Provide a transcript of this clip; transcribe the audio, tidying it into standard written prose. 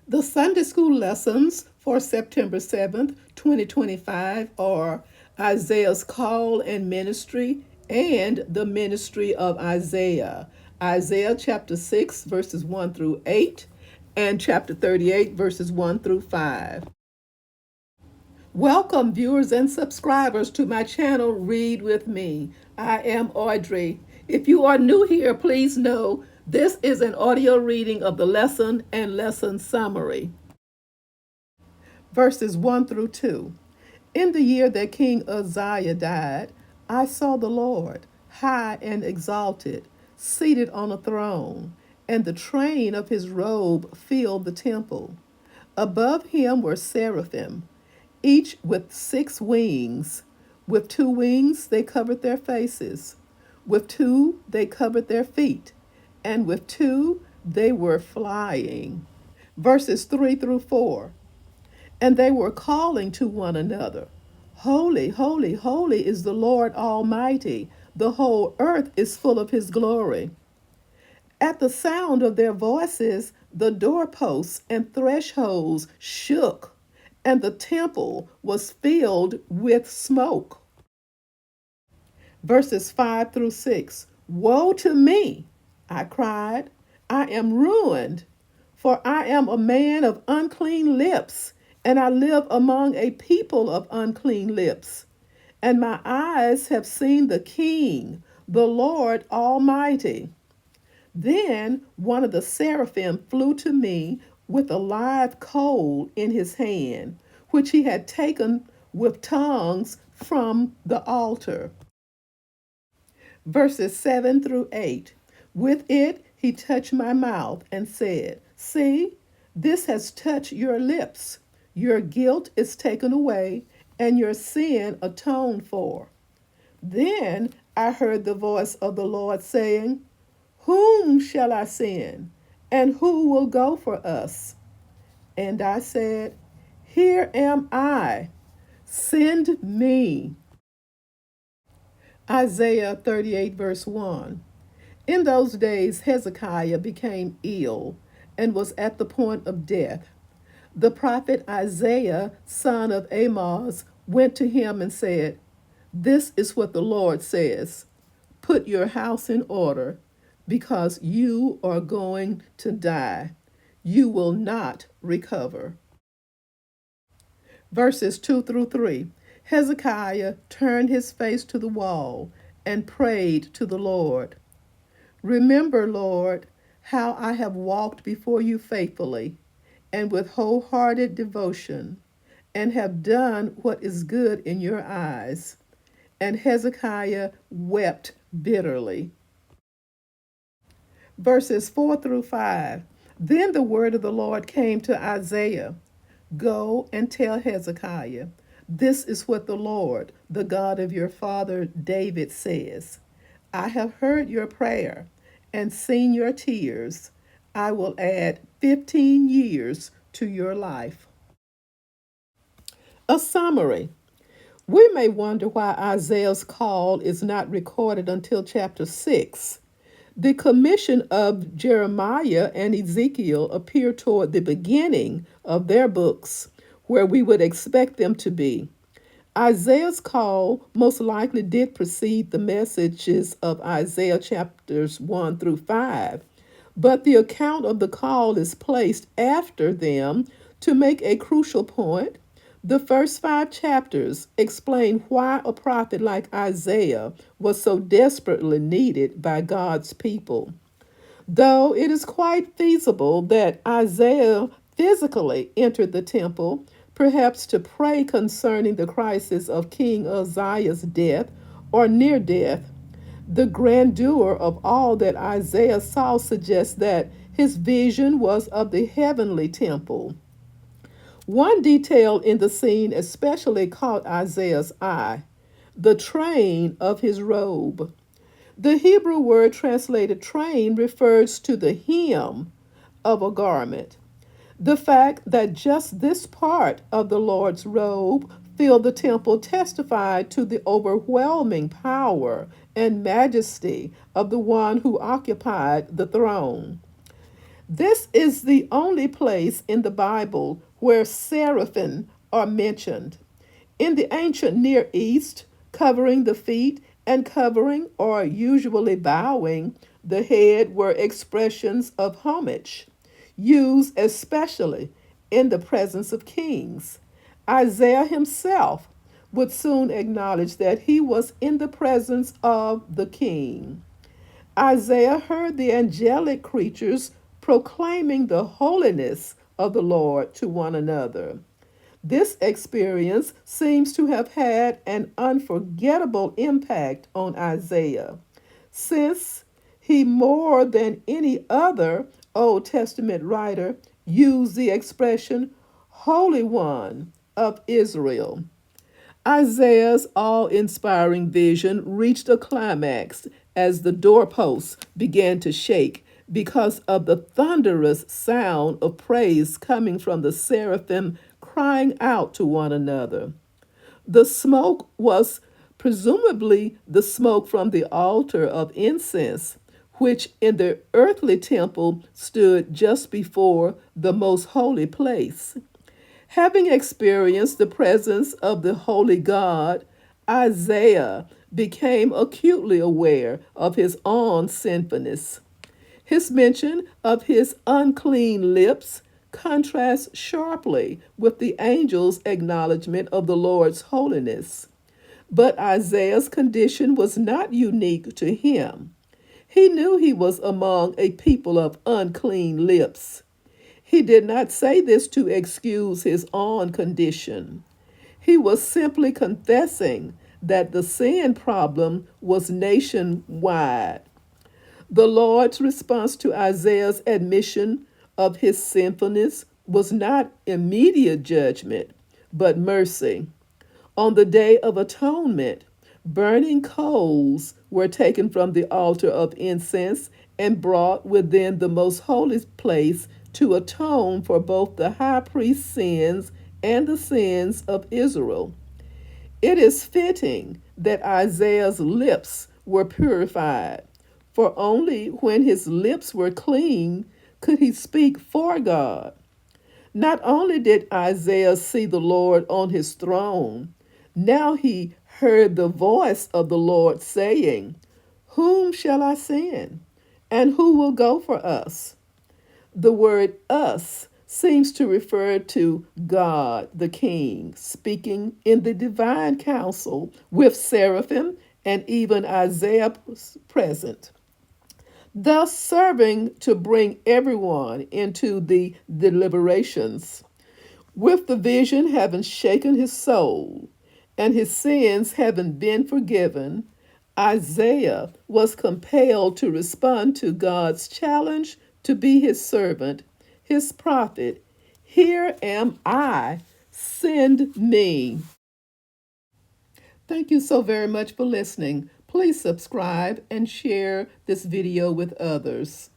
The Sunday school lessons for September 7th, 2025 are Isaiah's call and ministry and the ministry of Isaiah. Isaiah chapter 6, verses 1 through 8, and chapter 38, verses 1 through 5. Welcome, viewers and subscribers, to my channel, Read With Me. I am Audrey. If you are new here, please know this is an audio reading of the lesson and lesson summary. Verses 1 through 2. In the year that King Uzziah died, I saw the Lord, high and exalted, seated on a throne, and the train of his robe filled the temple. Above him were seraphim, each with 6 wings. With 2 wings they covered their faces, with 2 they covered their feet, and with 2 they were flying. Verses 3 through 4. And they were calling to one another, Holy, holy, holy is the Lord Almighty. The whole earth is full of his glory. At the sound of their voices, the doorposts and thresholds shook, and the temple was filled with smoke. Verses 5 through 6. Woe to me, I cried. I am ruined, for I am a man of unclean lips, and I live among a people of unclean lips. And my eyes have seen the King, the Lord Almighty. Then one of the seraphim flew to me with a live coal in his hand, which he had taken with tongues from the altar. Verses 7 through 8. With it he touched my mouth and said, See, this has touched your lips. Your guilt is taken away, and your sin atoned for. Then I heard the voice of the Lord saying, Whom shall I send? And who will go for us? And I said, Here am I. Send me. Isaiah 38, verse 1. In those days, Hezekiah became ill and was at the point of death. The prophet Isaiah, son of Amoz, went to him and said, This is what the Lord says: Put your house in order, because you are going to die. You will not recover. Verses 2 through 3. Hezekiah turned his face to the wall and prayed to the Lord. Remember, Lord, how I have walked before you faithfully and with wholehearted devotion, and have done what is good in your eyes. And Hezekiah wept bitterly. Verses 4 through 5. Then the word of the Lord came to Isaiah. Go and tell Hezekiah, this is what the Lord, the God of your father David, says. I have heard your prayer and seen your tears. I will add 15 years to your life. A summary. We may wonder why Isaiah's call is not recorded until chapter 6. The commission of Jeremiah and Ezekiel appear toward the beginning of their books, where we would expect them to be. Isaiah's call most likely did precede the messages of Isaiah chapters 1 through 5, but the account of the call is placed after them to make a crucial point. The first 5 chapters explain why a prophet like Isaiah was so desperately needed by God's people. Though it is quite feasible that Isaiah physically entered the temple, perhaps to pray concerning the crisis of King Uzziah's death or near death, the grandeur of all that Isaiah saw suggests that his vision was of the heavenly temple. One detail in the scene especially caught Isaiah's eye: the train of his robe. The Hebrew word translated train refers to the hem of a garment. The fact that just this part of the Lord's robe filled the temple testified to the overwhelming power and majesty of the one who occupied the throne. This is the only place in the Bible where seraphim are mentioned. In the ancient Near East, covering the feet and covering or usually bowing the head were expressions of homage, used especially in the presence of kings. Isaiah himself would soon acknowledge that he was in the presence of the king. Isaiah heard the angelic creatures proclaiming the holiness of the Lord to one another. This experience seems to have had an unforgettable impact on Isaiah, since he, more than any other Old Testament writer, used the expression Holy One of Israel. Isaiah's awe inspiring vision reached a climax as the doorposts began to shake because of the thunderous sound of praise coming from the seraphim crying out to one another. The smoke was presumably the smoke from the altar of incense, which in the earthly temple stood just before the most holy place. Having experienced the presence of the holy God, Isaiah became acutely aware of his own sinfulness. His mention of his unclean lips contrasts sharply with the angel's acknowledgement of the Lord's holiness. But Isaiah's condition was not unique to him. He knew he was among a people of unclean lips. He did not say this to excuse his own condition. He was simply confessing that the sin problem was nationwide. The Lord's response to Isaiah's admission of his sinfulness was not immediate judgment, but mercy. On the Day of Atonement, burning coals were taken from the altar of incense and brought within the most holy place to atone for both the high priest's sins and the sins of Israel. It is fitting that Isaiah's lips were purified, for only when his lips were clean could he speak for God. Not only did Isaiah see the Lord on his throne, now he heard the voice of the Lord saying, "Whom shall I send? And who will go for us?" The word us seems to refer to God the King, speaking in the divine council with seraphim and even Isaiah present, thus serving to bring everyone into the deliberations. With the vision having shaken his soul and his sins having been forgiven, Isaiah was compelled to respond to God's challenge to be his servant, his prophet. "Here am I, send me." Thank you so very much for listening. Please subscribe and share this video with others.